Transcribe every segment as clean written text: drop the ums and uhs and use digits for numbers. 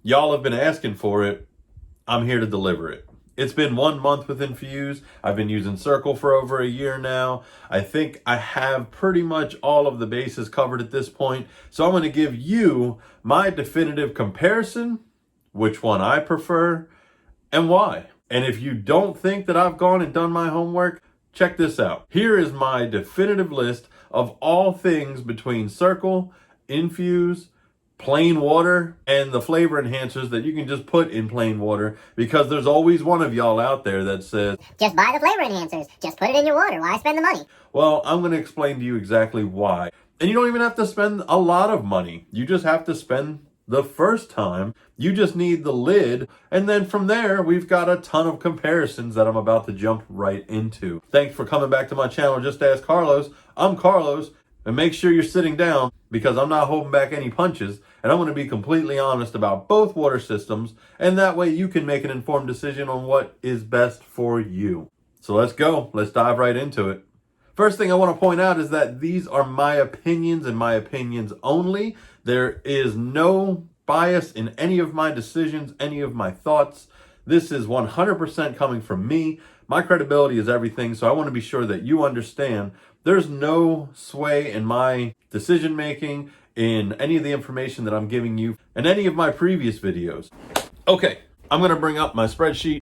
Y'all have been asking for it. I'm here to deliver it. It's been 1 month with Infuze. I've been using Cirkul for over a year now. I think I have pretty much all of the bases covered at this point. So I'm going to give you my definitive comparison, which one I prefer, and why. And if you don't think that I've gone and done my homework, check this out. Here is my definitive list of all things between Cirkul, Infuze, plain water, and the flavor enhancers that you can just put in plain water, because there's always one of y'all out there that says, just buy the flavor enhancers, just put it in your water, why spend the money? Well, I'm going to explain to you exactly why. And you don't even have to spend a lot of money. You just have to spend the first time. You just need the lid. And then from there, we've got a ton of comparisons that I'm about to jump right into. Thanks for coming back to my channel, Just Ask Carlos. I'm Carlos. And make sure you're sitting down, because I'm not holding back any punches, and I'm going to be completely honest about both water systems, and that way you can make an informed decision on what is best for you. So let's go. Let's dive right into it. First thing I want to point out is that these are my opinions and my opinions only. There is no bias in any of my decisions, any of my thoughts. This is 100% coming from me. My credibility is everything, so I want to be sure that you understand there's no sway in my decision making, in any of the information that I'm giving you, in any of my previous videos. Okay, I'm going to bring up my spreadsheet.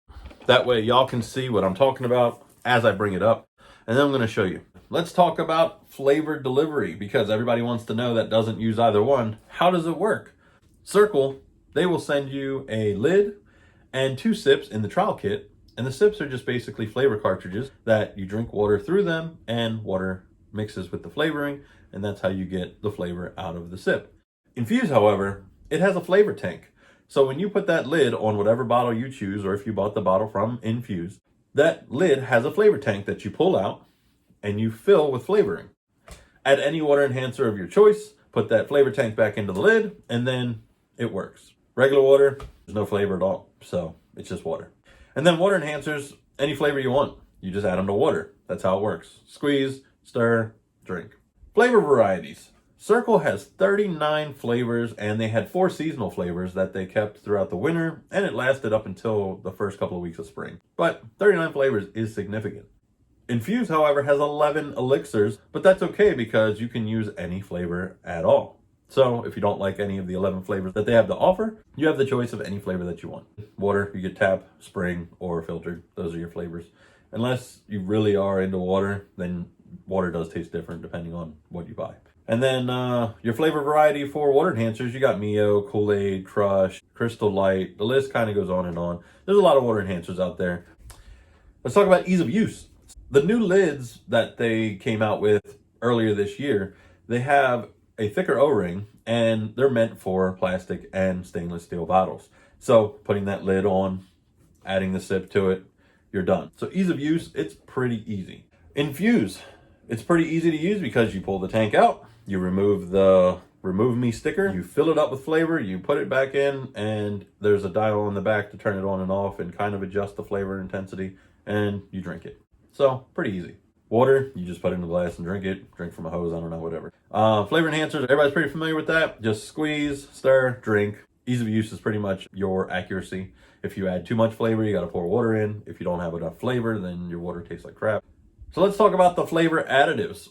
That way y'all can see what I'm talking about as I bring it up. And then I'm going to show you. Let's talk about flavor delivery, because everybody wants to know that doesn't use either one. How does it work? Cirkul, they will send you a lid and 2 sips in the trial kit. And the sips are just basically flavor cartridges that you drink water through them, and water mixes with the flavoring, and that's how you get the flavor out of the sip. Infuze, however, it has a flavor tank. So when you put that lid on whatever bottle you choose, or if you bought the bottle from Infuze, that lid has a flavor tank that you pull out and you fill with flavoring. Add any water enhancer of your choice, put that flavor tank back into the lid, and then it works. Regular water, there's no flavor at all, so it's just water. And then water enhancers, any flavor you want. You just add them to water. That's how it works. Squeeze, stir, drink. Flavor varieties. Cirkul has 39 flavors, and they had 4 seasonal flavors that they kept throughout the winter, and it lasted up until the first couple of weeks of spring. But 39 flavors is significant. Infuze, however, has 11 elixirs, but that's okay because you can use any flavor at all. So if you don't like any of the 11 flavors that they have to offer, you have the choice of any flavor that you want. Water, you get tap, spring, or filtered. Those are your flavors. Unless you really are into water, then water does taste different depending on what you buy. And then your flavor variety for water enhancers, you got Mio, Kool-Aid, Crush, Crystal Light. The list kind of goes on and on. There's a lot of water enhancers out there. Let's talk about ease of use. The new lids that they came out with earlier this year, they have a thicker O-ring, and they're meant for plastic and stainless steel bottles. So putting that lid on, adding the sip to it, you're done. So ease of use, it's pretty easy. Infuze, it's pretty easy to use because you pull the tank out, you remove the Remove Me sticker, you fill it up with flavor, you put it back in, and there's a dial on the back to turn it on and off and kind of adjust the flavor intensity, and you drink it. So pretty easy. Water, you just put it in a glass and drink it. Drink from a hose, I don't know, whatever. Flavor enhancers, everybody's pretty familiar with that. Just squeeze, stir, drink. Ease of use is pretty much your accuracy. If you add too much flavor, you gotta pour water in. If you don't have enough flavor, then your water tastes like crap. So let's talk about the flavor additives.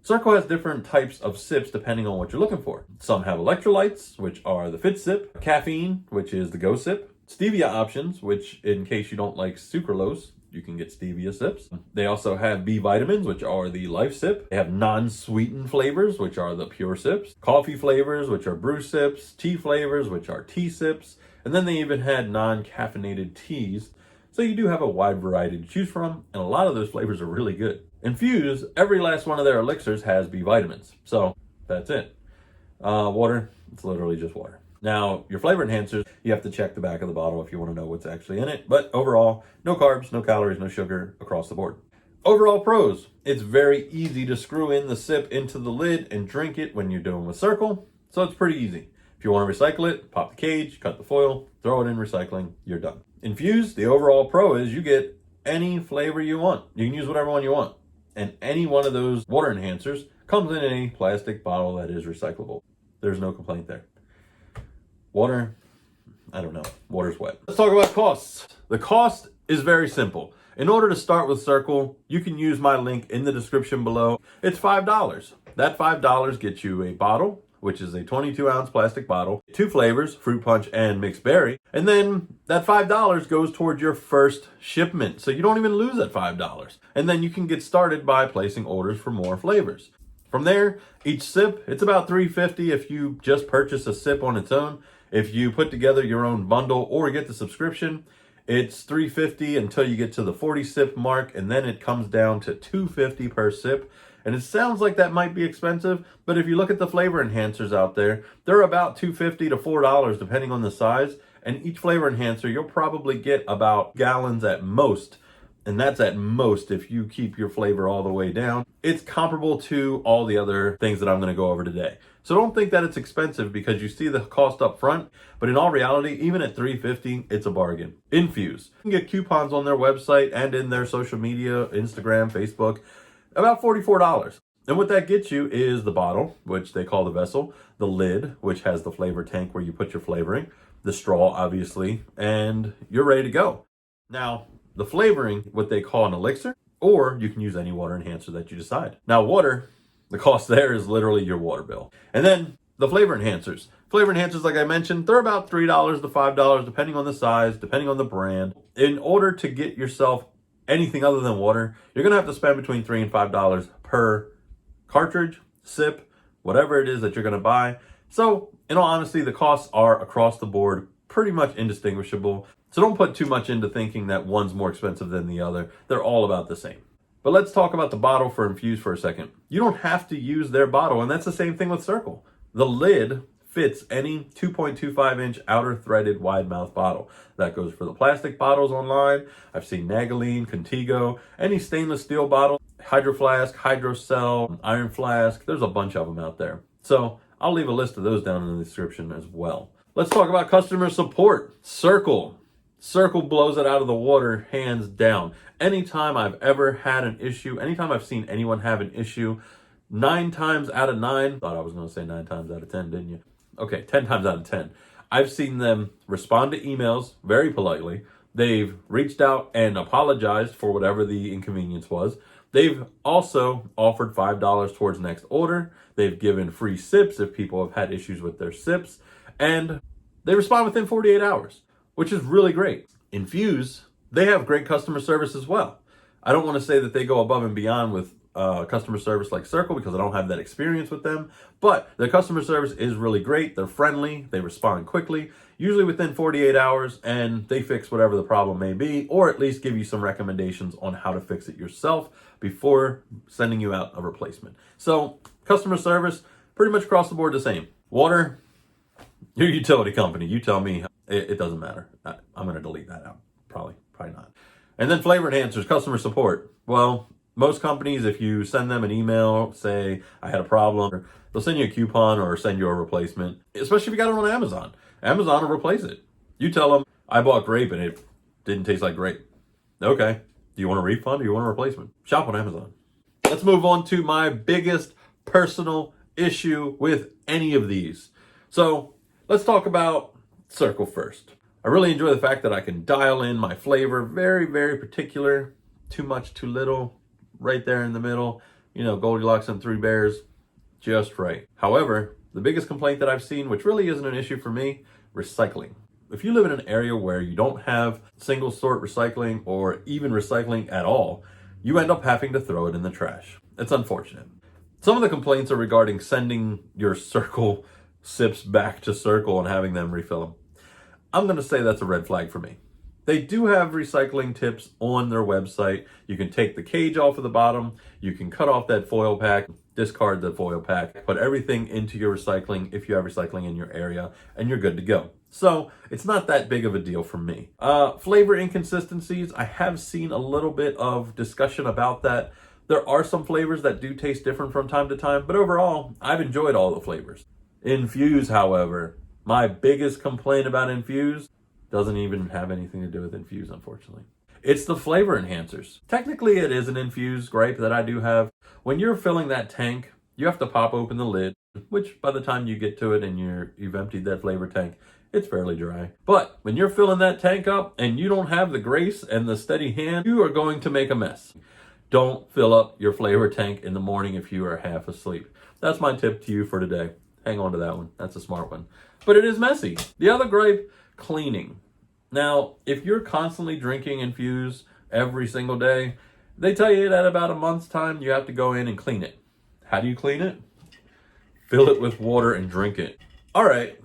Cirkul has different types of sips depending on what you're looking for. Some have electrolytes, which are the Fit Sip, caffeine, which is the Go Sip, stevia options, which in case you don't like sucralose, you can get stevia sips. They also have B vitamins, which are the Life Sip. They have non-sweetened flavors, which are the Pure Sips. Coffee flavors, which are Brew Sips. Tea flavors, which are Tea Sips. And then they even had non-caffeinated teas. So you do have a wide variety to choose from, and a lot of those flavors are really good. Infuze, every last one of their elixirs has B vitamins. So that's it. Water, it's literally just water. Now, your flavor enhancers, you have to check the back of the bottle if you want to know what's actually in it. But overall, no carbs, no calories, no sugar across the board. Overall pros, it's very easy to screw in the sip into the lid and drink it when you're doing with Cirkul. So it's pretty easy. If you want to recycle it, pop the cage, cut the foil, throw it in recycling, you're done. Infuze, the overall pro is you get any flavor you want. You can use whatever one you want. And any one of those water enhancers comes in a plastic bottle that is recyclable. There's no complaint there. Water, I don't know. Water's wet. Let's talk about costs. The cost is very simple. In order to start with Cirkul, you can use my link in the description below. It's $5. That $5 gets you a bottle, which is a 22-ounce plastic bottle, 2 flavors, fruit punch and mixed berry, and then that $5 goes towards your first shipment. So you don't even lose that $5. And then you can get started by placing orders for more flavors. From there, each sip, it's about $3.50 if you just purchase a sip on its own. If you put together your own bundle or get the subscription, it's $3.50 until you get to the 40 sip mark, and then it comes down to $2.50 per sip. And it sounds like that might be expensive, but if you look at the flavor enhancers out there, they're about $2.50 to $4 depending on the size. And each flavor enhancer, you'll probably get about gallons at most. And that's at most if you keep your flavor all the way down. It's comparable to all the other things that I'm going to go over today. So don't think that it's expensive because you see the cost up front, but in all reality, even at $3.50, it's a bargain. Infuze. You can get coupons on their website and in their social media, Instagram, Facebook, about $44. And what that gets you is the bottle, which they call the vessel, the lid, which has the flavor tank where you put your flavoring, the straw, obviously, and you're ready to go. Now, the flavoring, what they call an elixir, or you can use any water enhancer that you decide. Now, water, the cost there is literally your water bill. And then the flavor enhancers. Flavor enhancers, like I mentioned, they're about $3 to $5, depending on the size, depending on the brand. In order to get yourself anything other than water, you're going to have to spend between $3 and $5 per cartridge, sip, whatever it is that you're going to buy. So, in all honesty, the costs are across the board pretty much indistinguishable. So don't put too much into thinking that one's more expensive than the other. They're all about the same. But let's talk about the bottle for Infuze for a second. You don't have to use their bottle, and that's the same thing with Cirkul. The lid fits any 2.25-inch outer threaded wide mouth bottle. That goes for the plastic bottles online. I've seen Nagaline, Contigo, any stainless steel bottle, Hydro Flask, Hydrocell, Iron Flask. There's a bunch of them out there. So I'll leave a list of those down in the description as well. Let's talk about customer support. Cirkul. Cirkul blows it out of the water, hands down. Anytime I've ever had an issue, anytime I've seen anyone have an issue, 9 times out of 9, thought I was going to say 9 times out of 10, didn't you? Okay, 10 times out of 10. I've seen them respond to emails very politely. They've reached out and apologized for whatever the inconvenience was. They've also offered $5 towards next order. They've given free sips if people have had issues with their sips. And they respond within 48 hours, which is really great. Infuze, they have great customer service as well. I don't want to say that they go above and beyond with customer service like Cirkul because I don't have that experience with them, but their customer service is really great. They're friendly, they respond quickly, usually within 48 hours, and they fix whatever the problem may be, or at least give you some recommendations on how to fix it yourself before sending you out a replacement. So customer service, pretty much across the board the same. Water, your utility company, you tell me. It doesn't matter. I'm going to delete that out. Probably not. And then flavor enhancers, customer support. Well, most companies, if you send them an email, say, I had a problem, they'll send you a coupon or send you a replacement, especially if you got it on Amazon. Amazon will replace it. You tell them, I bought grape and it didn't taste like grape. Okay. Do you want a refund or you want a replacement? Shop on Amazon. Let's move on to my biggest personal issue with any of these. So let's talk about Cirkul first. I really enjoy the fact that I can dial in my flavor, very, very particular, too much, too little, right there in the middle, Goldilocks and 3 Bears, just right. However, the biggest complaint that I've seen, which really isn't an issue for me, recycling. If you live in an area where you don't have single sort recycling or even recycling at all, you end up having to throw it in the trash. It's unfortunate. Some of the complaints are regarding sending your Cirkul sips back to Cirkul and having them refill them. I'm going to say that's a red flag for me. They do have recycling tips on their website. You can take the cage off of the bottom. You can cut off that foil pack, discard the foil pack, put everything into your recycling if you have recycling in your area, and you're good to go. So it's not that big of a deal for me. Flavor inconsistencies, I have seen a little bit of discussion about that. There are some flavors that do taste different from time to time, but overall, I've enjoyed all the flavors. Infuze, however, my biggest complaint about Infuze doesn't even have anything to do with Infuze, unfortunately. It's the flavor enhancers. Technically, it is an Infuze gripe that I do have. When you're filling that tank, you have to pop open the lid, which by the time you get to it and you've emptied that flavor tank, it's fairly dry. But when you're filling that tank up and you don't have the grace and the steady hand, you are going to make a mess. Don't fill up your flavor tank in the morning if you are half asleep. That's my tip to you for today. Hang on to that one. That's a smart one. But it is messy. The other gripe, cleaning. Now, if you're constantly drinking Infuze every single day, they tell you that about a month's time, you have to go in and clean it. How do you clean it? Fill it with water and drink it. All right,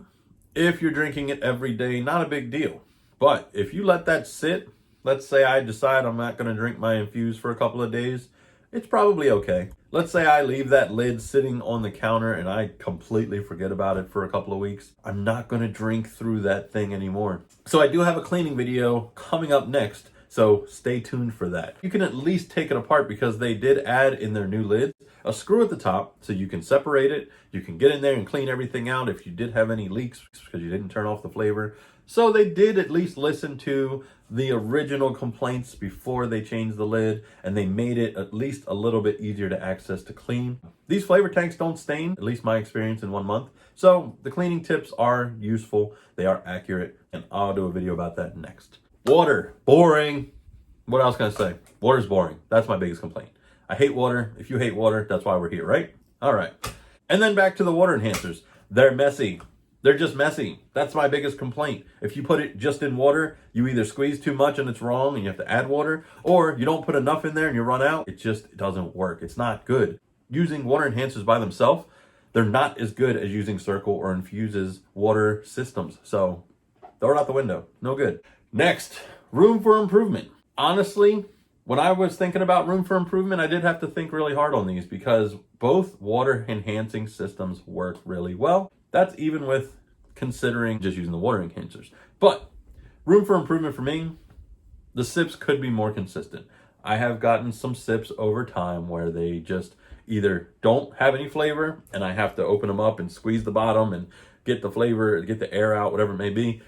if you're drinking it every day, not a big deal. But if you let that sit, let's say I decide I'm not going to drink my Infuze for a couple of days, it's probably okay. Let's say I leave that lid sitting on the counter and I completely forget about it for a couple of weeks. I'm not going to drink through that thing anymore. So I do have a cleaning video coming up next, so stay tuned for that. You can at least take it apart because they did add in their new lids a screw at the top so you can separate it. You can get in there and clean everything out if you did have any leaks because you didn't turn off the flavor. So they did at least listen to the original complaints before they changed the lid, and they made it at least a little bit easier to access to clean. These flavor tanks don't stain, at least my experience in 1 month. So the cleaning tips are useful, they are accurate, and I'll do a video about that next. Water, boring. What else can I say? Water's boring. That's my biggest complaint. I hate water. If you hate water, that's why we're here, right? All right. And then back to the water enhancers. They're messy. They're just messy. That's my biggest complaint. If you put it just in water, you either squeeze too much and it's wrong and you have to add water, or you don't put enough in there and you run out. It doesn't work. It's not good. Using water enhancers by themselves, they're not as good as using Cirkul or Infuze's water systems. So throw it out the window. No good. Next, room for improvement. Honestly, when I was thinking about room for improvement, I did have to think really hard on these because both water enhancing systems work really well. That's even with considering just using the water enhancers. But room for improvement for me, the sips could be more consistent. I have gotten some sips over time where they just either don't have any flavor and I have to open them up and squeeze the bottom and get the flavor, get the air out, whatever it may be.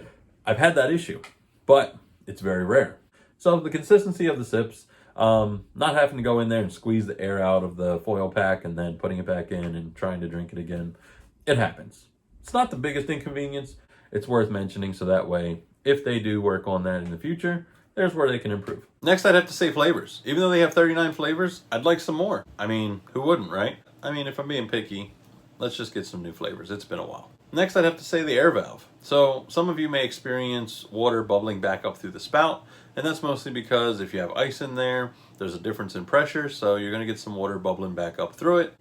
I've had that issue, but it's very rare. So the consistency of the sips, not having to go in there and squeeze the air out of the foil pack and then putting it back in and trying to drink it again, it happens. It's not the biggest inconvenience. It's worth mentioning so that way, if they do work on that in the future, there's where they can improve. Next, I'd have to say flavors. Even though they have 39 flavors, I'd like some more. I mean, who wouldn't, right? I mean, if I'm being picky, let's just get some new flavors. It's been a while. Next, I'd have to say the air valve. So some of you may experience water bubbling back up through the spout, and that's mostly because if you have ice in there, there's a difference in pressure, so you're gonna get some water bubbling back up through it.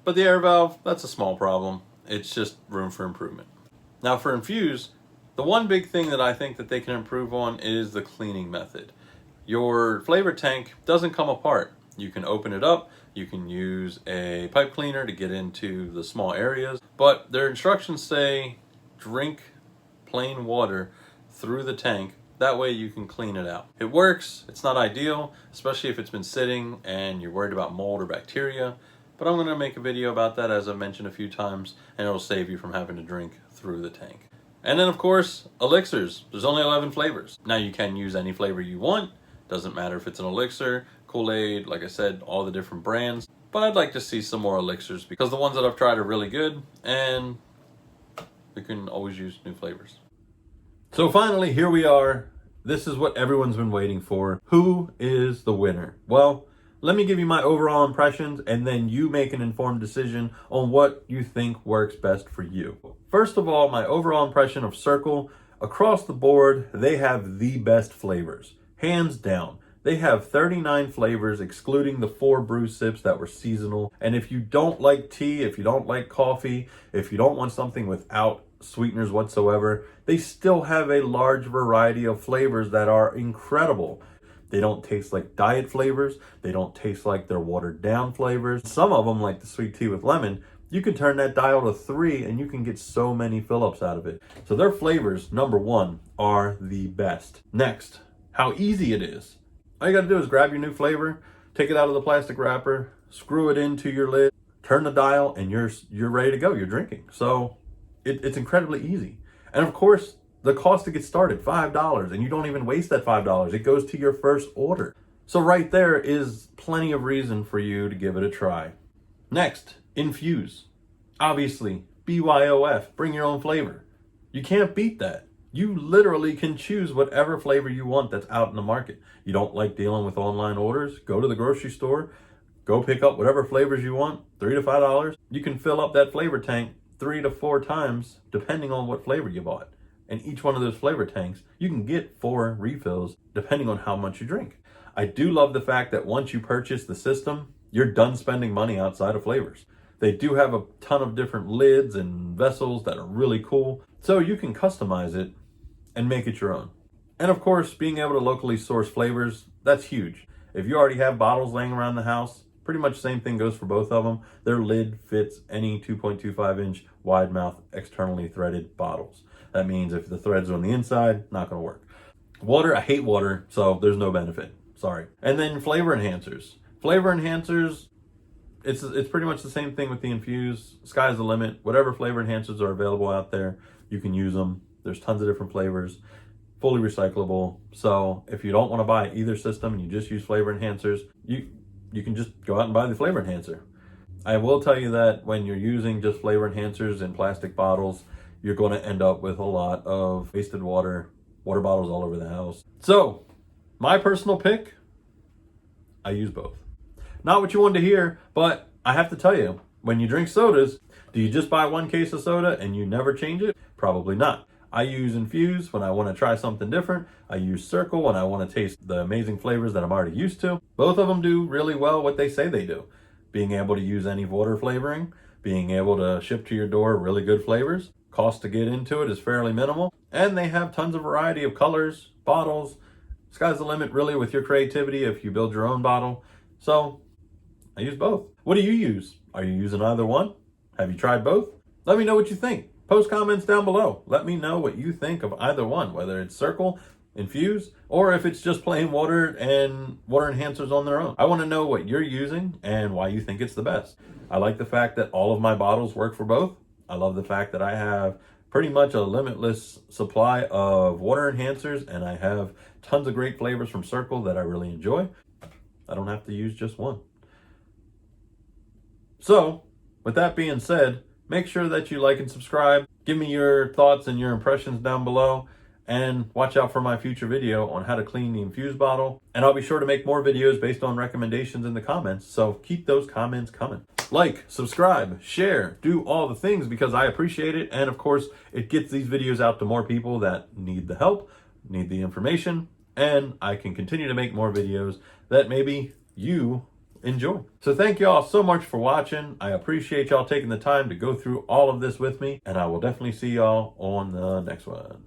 But the air valve, that's a small problem. It's just room for improvement. Now for Infuze, the one big thing that I think that they can improve on is the cleaning method. Your flavor tank doesn't come apart. You can open it up, you can use a pipe cleaner to get into the small areas, but their instructions say drink plain water through the tank. That way you can clean it out. It works, it's not ideal, especially if it's been sitting and you're worried about mold or bacteria, but I'm gonna make a video about that as I've mentioned a few times, and it'll save you from having to drink through the tank. And then of course, elixirs. There's only 11 flavors. Now you can use any flavor you want. Doesn't matter if it's an elixir, Kool-Aid, like I said, all the different brands. But I'd like to see some more elixirs because the ones that I've tried are really good and we can always use new flavors. So finally, here we are. This is what everyone's been waiting for. Who is the winner? Well, let me give you my overall impressions and then you make an informed decision on what you think works best for you. First of all, my overall impression of Cirkul, across the board, they have the best flavors. Hands down. They have 39 flavors, excluding the 4 brew sips that were seasonal. And if you don't like tea, if you don't like coffee, if you don't want something without sweeteners whatsoever, they still have a large variety of flavors that are incredible. They don't taste like diet flavors. They don't taste like they're watered down flavors. Some of them, like the sweet tea with lemon, you can turn that dial to 3 and you can get so many fill-ups out of it. So their flavors, number 1, are the best. Next, how easy it is. All you gotta do is grab your new flavor, take it out of the plastic wrapper, screw it into your lid, turn the dial, and you're ready to go. You're drinking. So it's incredibly easy. And of course, the cost to get started, $5, and you don't even waste that $5. It goes to your first order. So right there is plenty of reason for you to give it a try. Next, Infuze. Obviously, BYOF, bring your own flavor. You can't beat that. You literally can choose whatever flavor you want that's out in the market. You don't like dealing with online orders? Go to the grocery store, go pick up whatever flavors you want, $3 to $5. You can fill up that flavor tank 3 to 4 times depending on what flavor you bought. And each one of those flavor tanks, you can get 4 refills depending on how much you drink. I do love the fact that once you purchase the system, you're done spending money outside of flavors. They do have a ton of different lids and vessels that are really cool, so you can customize it and make it your own. And of course, being able to locally source flavors, that's huge. If you already have bottles laying around the house, pretty much the same thing goes for both of them. Their lid fits any 2.25-inch wide mouth externally threaded bottles. That means if the threads are on the inside, not gonna work. Water, I hate water, so there's no benefit. Sorry. And then flavor enhancers. Flavor enhancers, it's pretty much the same thing with the Infuze. Sky's the limit. Whatever flavor enhancers are available out there, you can use them. There's tons of different flavors, fully recyclable. So if you don't want to buy either system and you just use flavor enhancers, you can just go out and buy the flavor enhancer. I will tell you that when you're using just flavor enhancers in plastic bottles, you're going to end up with a lot of wasted water bottles all over the house. So, my personal pick, I use both. Not what you wanted to hear, but I have to tell you, when you drink sodas, do you just buy one case of soda and you never change it? Probably not. I use Infuze when I want to try something different. I use Cirkul when I want to taste the amazing flavors that I'm already used to. Both of them do really well what they say they do. Being able to use any water flavoring, being able to ship to your door really good flavors. Cost to get into it is fairly minimal. And they have tons of variety of colors, bottles. Sky's the limit really with your creativity if you build your own bottle. So, I use both. What do you use? Are you using either one? Have you tried both? Let me know what you think. Post comments down below. Let me know what you think of either one, whether it's Cirkul, Infuze, or if it's just plain water and water enhancers on their own. I want to know what you're using and why you think it's the best. I like the fact that all of my bottles work for both. I love the fact that I have pretty much a limitless supply of water enhancers, and I have tons of great flavors from Cirkul that I really enjoy. I don't have to use just one. So, with that being said, make sure that you like and subscribe. Give me your thoughts and your impressions down below, and watch out for my future video on how to clean the Infuze bottle. And I'll be sure to make more videos based on recommendations in the comments, so keep those comments coming. Like, subscribe, share, do all the things because I appreciate it. And of course, it gets these videos out to more people that need the help, need the information, and I can continue to make more videos that maybe you enjoy. So thank you all so much for watching. I appreciate y'all taking the time to go through all of this with me, and I will definitely see y'all on the next one.